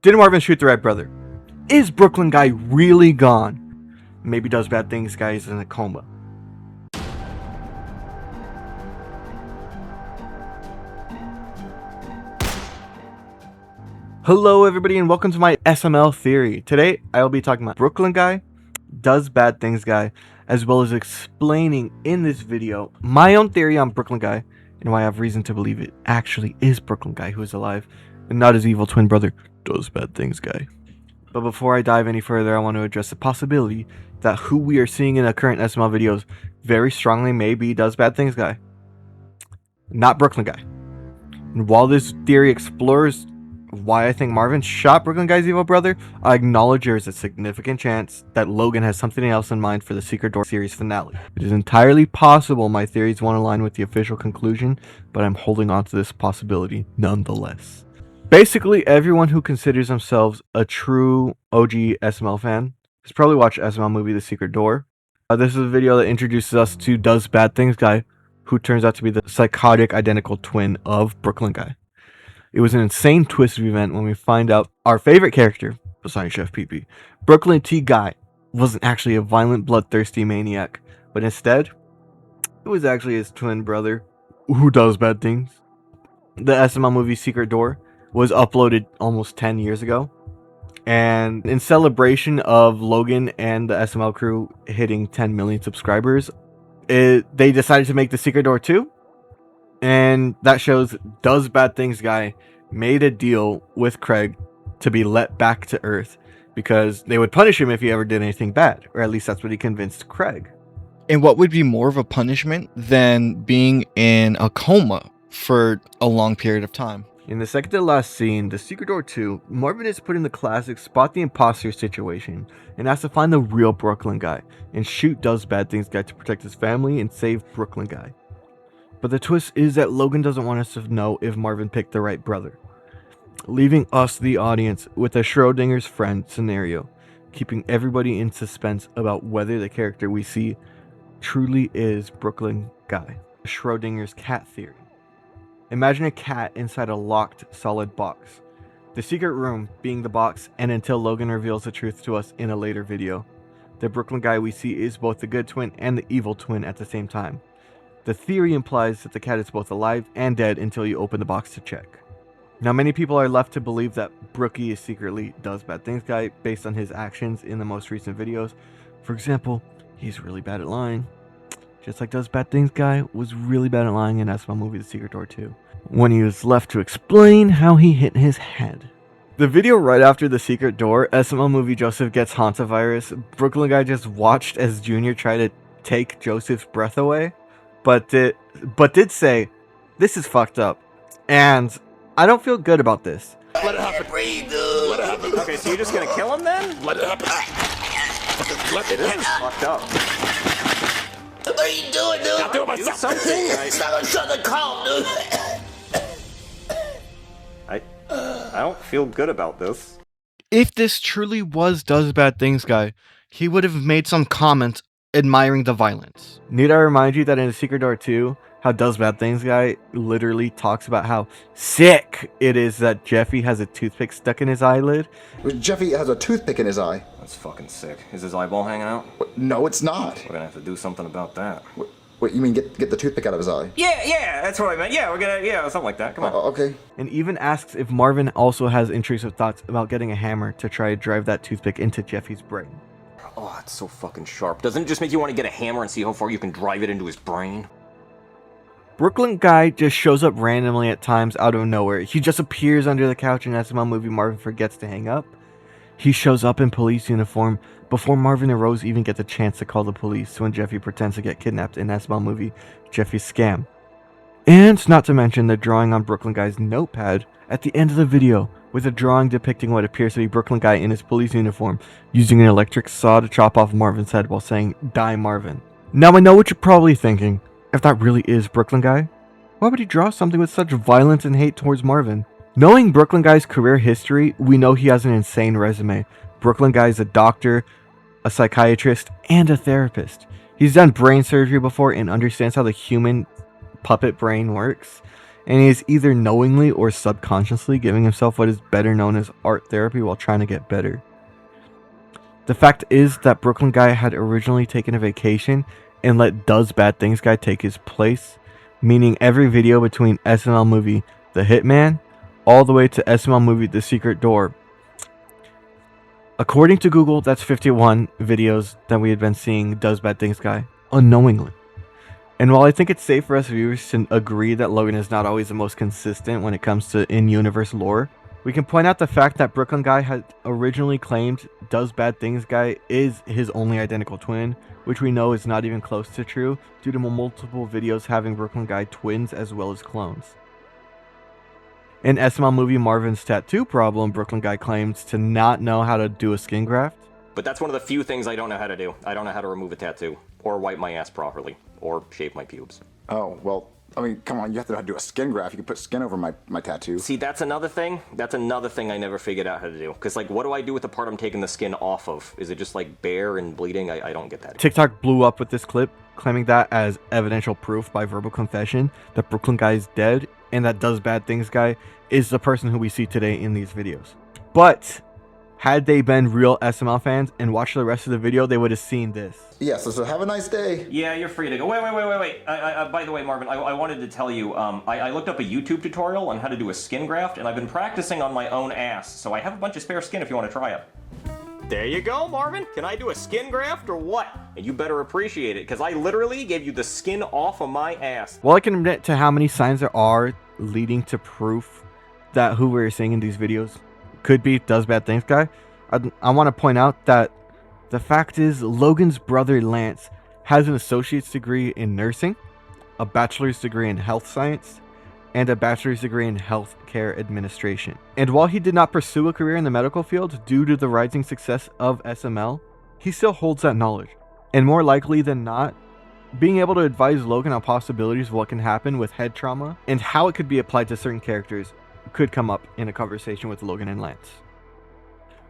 Did Marvin shoot the right brother? Is Brooklyn guy really gone? Maybe does bad things guy is in a coma. Hello everybody and welcome to my SML theory. Today I will be talking about Brooklyn guy, does bad things guy, as well as explaining in this video my own theory on Brooklyn guy and why I have reason to believe it actually is Brooklyn guy who is alive and not his evil twin brother, does bad things guy. But before I dive any further, I want to address the possibility that who we are seeing in the current SML videos very strongly may be does bad things guy, not Brooklyn guy. And while this theory explores why I think Marvin shot Brooklyn guy's evil brother, I acknowledge there is a significant chance that Logan has something else in mind for the Secret Door series finale. It is entirely possible my theories won't align with the official conclusion, but I'm holding on to this possibility nonetheless. Basically, everyone who considers themselves a true OG SML fan has probably watched SML movie The Secret Door. This is a video that introduces us to Does Bad Things guy, who turns out to be the psychotic identical twin of Brooklyn guy. It was an insane twist of event when we find out our favorite character, besides Chef PP, Brooklyn T. Guy, wasn't actually a violent, bloodthirsty maniac, but instead, it was actually his twin brother, who does bad things. The SML movie Secret Door was uploaded almost 10 years ago, and in celebration of Logan and the SML crew hitting 10 million subscribers, they decided to make the Secret Door 2. And that shows Does Bad Things guy made a deal with Craig to be let back to Earth because they would punish him if he ever did anything bad, or at least that's what he convinced Craig. And what would be more of a punishment than being in a coma for a long period of time? In the second to last scene, the Secret Door 2, Marvin is put in the classic spot the imposter situation and has to find the real Brooklyn guy and shoot Does Bad Things guy to protect his family and save Brooklyn guy. But the twist is that Logan doesn't want us to know if Marvin picked the right brother, leaving us, the audience, with a Schrödinger's friend scenario, keeping everybody in suspense about whether the character we see truly is Brooklyn guy. Schrödinger's cat theory. Imagine a cat inside a locked, solid box. The secret room being the box, and until Logan reveals the truth to us in a later video, the Brooklyn guy we see is both the good twin and the evil twin at the same time. The theory implies that the cat is both alive and dead until you open the box to check. Now, many people are left to believe that Brookie is secretly Does Bad Things guy based on his actions in the most recent videos. For example, he's really bad at lying. Just like Does Bad Things guy was really bad at lying in SML movie The Secret Door 2, when he was left to explain how he hit his head. The video right after The Secret Door, SML movie Joseph gets hantavirus, Brooklyn guy just watched as Junior tried to take Joseph's breath away, but did say, "This is fucked up," and I don't feel good about this. Let it happen. Breathe, dude. Let it happen. Okay, so you're just gonna kill him then? Let it happen. It is fucked up. What are you doing, dude? I'll do it myself. Something. It's not gonna shut the call, dude. I don't feel good about this. If this truly was Does Bad Things guy, he would have made some comments admiring the violence. Need I remind you that in The Secret Door 2, how Does Bad Things guy literally talks about how sick it is that Jeffy has a toothpick stuck in his eyelid? Jeffy has a toothpick in his eye. That's fucking sick. Is his eyeball hanging out? No, it's not. We're gonna have to do something about that. What, you mean get the toothpick out of his eye? Yeah, that's what I meant. Yeah, something like that. Come on. Okay. And even asks if Marvin also has intrusive thoughts about getting a hammer to try to drive that toothpick into Jeffy's brain. Oh, it's so fucking sharp. Doesn't it just make you want to get a hammer and see how far you can drive it into his brain? Brooklyn guy just shows up randomly at times out of nowhere. He just appears under the couch in SML movie Marvin forgets to hang up. He shows up in police uniform before Marvin and Rose even get the chance to call the police when Jeffy pretends to get kidnapped in SML movie Jeffy's Scam. And not to mention the drawing on Brooklyn guy's notepad at the end of the video, with a drawing depicting what appears to be Brooklyn guy in his police uniform using an electric saw to chop off Marvin's head while saying, "Die Marvin." Now I know what you're probably thinking. If that really is Brooklyn guy, why would he draw something with such violence and hate towards Marvin? Knowing Brooklyn guy's career history, we know he has an insane resume. Brooklyn guy is a doctor, a psychiatrist, and a therapist. He's done brain surgery before and understands how the human puppet brain works. and he is either knowingly or subconsciously giving himself what is better known as art therapy while trying to get better. The fact is that Brooklyn Guy had originally taken a vacation and let Does Bad Things Guy take his place, meaning every video between SML Movie The Hitman all the way to SML Movie The Secret Door. According to Google, that's 51 videos that we had been seeing Does Bad Things Guy unknowingly. And while I think it's safe for us viewers to agree that Logan is not always the most consistent when it comes to in-universe lore, we can point out the fact that Brooklyn Guy had originally claimed Does Bad Things Guy is his only identical twin, which we know is not even close to true due to multiple videos having Brooklyn Guy twins as well as clones. In SML Movie Marvin's Tattoo Problem, Brooklyn Guy claims to not know how to do a skin graft. But that's one of the few things I don't know how to do. I don't know how to remove a tattoo, or wipe my ass properly, or shape my pubes. Oh, well, I mean, come on, you have to know how to do a skin graft. You can put skin over my tattoo. See, that's another thing. That's another thing I never figured out how to do. Because, like, what do I do with the part I'm taking the skin off of? Is it just, like, bare and bleeding? I don't get that. TikTok blew up with this clip, claiming that as evidential proof by verbal confession that Brooklyn Guy is dead, and that Does Bad Things Guy is the person who we see today in these videos. But had they been real SML fans and watched the rest of the video, they would have seen this. Yeah, so have a nice day. Yeah, you're free to go. Wait. By the way, Marvin, I wanted to tell you, I looked up a YouTube tutorial on how to do a skin graft, and I've been practicing on my own ass, so I have a bunch of spare skin if you want to try it. There you go, Marvin. Can I do a skin graft or what? And you better appreciate it, because I literally gave you the skin off of my ass. While I can admit to how many signs there are leading to proof that who we're seeing in these videos could be Does Bad Things Guy, I want to point out that the fact is Logan's brother Lance has an associate's degree in nursing, a bachelor's degree in health science, and a bachelor's degree in healthcare administration. And while he did not pursue a career in the medical field due to the rising success of SML, he still holds that knowledge. And more likely than not, being able to advise Logan on possibilities of what can happen with head trauma and how it could be applied to certain characters could come up in a conversation with Logan and Lance.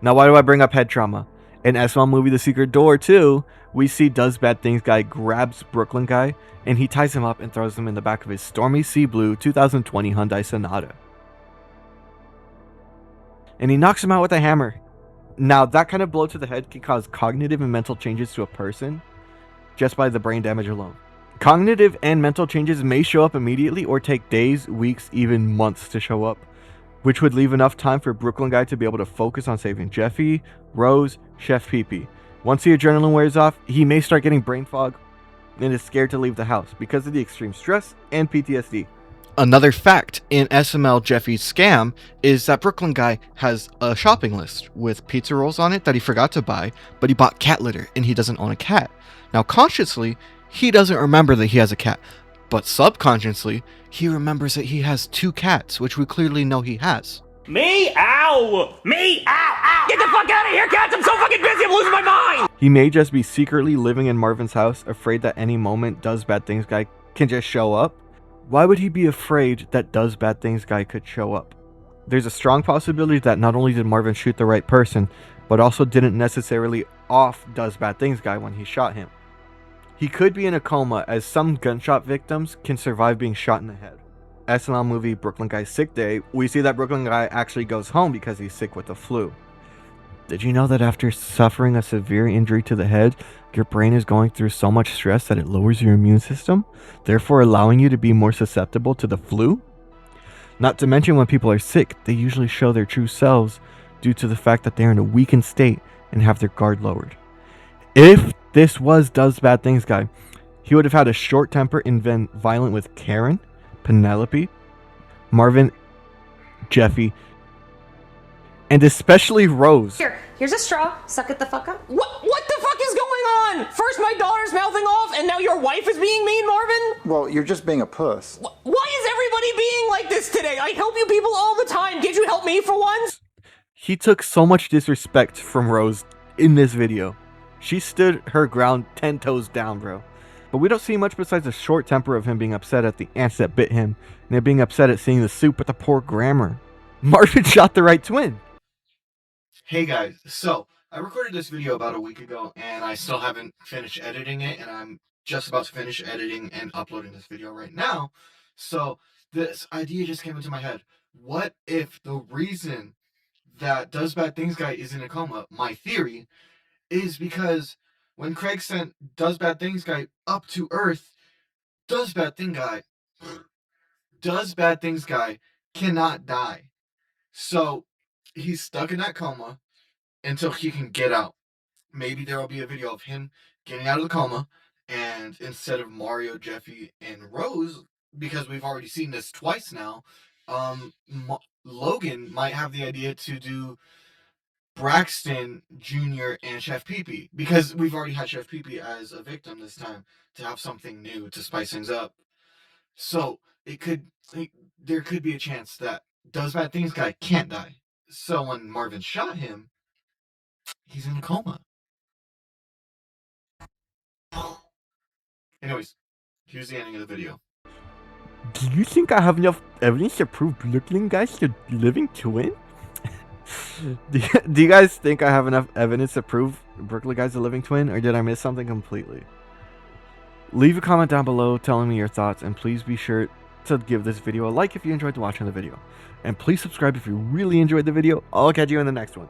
Now, why do I bring up head trauma? In SML Movie The Secret Door 2, we see Does Bad Things Guy grabs Brooklyn Guy and he ties him up and throws him in the back of his stormy sea blue 2020 Hyundai Sonata. And he knocks him out with a hammer. Now, that kind of blow to the head can cause cognitive and mental changes to a person just by the brain damage alone. Cognitive and mental changes may show up immediately or take days, weeks, even months to show up, which would leave enough time for Brooklyn Guy to be able to focus on saving Jeffy, Rose, Chef Pee-Pee. Once the adrenaline wears off, he may start getting brain fog and is scared to leave the house because of the extreme stress and PTSD. Another fact in SML Jeffy's scam is that Brooklyn Guy has a shopping list with pizza rolls on it that he forgot to buy, but he bought cat litter and he doesn't own a cat. Now, consciously, he doesn't remember that he has a cat, but subconsciously, he remembers that he has 2 cats, which we clearly know he has. Me? Ow! Me? Ow! Ow! Get the fuck out of here, cats! I'm so fucking busy, I'm losing my mind! He may just be secretly living in Marvin's house, afraid that any moment Does Bad Things Guy can just show up. Why would he be afraid that Does Bad Things Guy could show up? There's a strong possibility that not only did Marvin shoot the right person, but also didn't necessarily off Does Bad Things Guy when he shot him. He could be in a coma, as some gunshot victims can survive being shot in the head. SML Movie Brooklyn Guy's Sick Day, we see that Brooklyn Guy actually goes home because he's sick with the flu. Did you know that after suffering a severe injury to the head, your brain is going through so much stress that it lowers your immune system, therefore allowing you to be more susceptible to the flu? Not to mention when people are sick, they usually show their true selves due to the fact that they're in a weakened state and have their guard lowered. If this was Does Bad Things Guy, he would have had a short temper and been violent with Karen, Penelope, Marvin, Jeffy, and especially Rose. Here's a straw. Suck it the fuck up. What the fuck is going on? First my daughter's mouthing off, and now your wife is being mean, Marvin? Well, you're just being a puss. Why is everybody being like this today? I help you people all the time. Can't you help me for once? He took so much disrespect from Rose in this video. She stood her ground 10 toes down, bro. But we don't see much besides a short temper of him being upset at the ants that bit him, and then being upset at seeing the soup with the poor grammar. Marvin shot the right twin. Hey guys, so I recorded this video about a week ago and I still haven't finished editing it, and I'm just about to finish editing and uploading this video right now. So this idea just came into my head. What if the reason that Does Bad Things Guy is in a coma, my theory, is because when Craig sent Does Bad Things Guy up to Earth, Does Bad Thing Guy, Does Bad Things Guy cannot die. So he's stuck in that coma until he can get out. Maybe there will be a video of him getting out of the coma, and instead of Mario, Jeffy, and Rose, because we've already seen this twice now, Logan might have the idea to do Braxton Jr. and Chef Pee because we've already had Chef Pee as a victim this time, to have something new to spice things up. So there could be a chance that Does Bad Things Guy can't die. So when Marvin shot him, he's in a coma. Anyways, here's the ending of the video. Do you think I have enough evidence to prove Brooklyn Guy's the living twin? do you guys think I have enough evidence to prove Brooklyn Guy's a living twin, or did I miss something completely? Leave a comment down below telling me your thoughts, and please be sure to give this video a like if you enjoyed watching the video. And please subscribe if you really enjoyed the video. I'll catch you in the next one.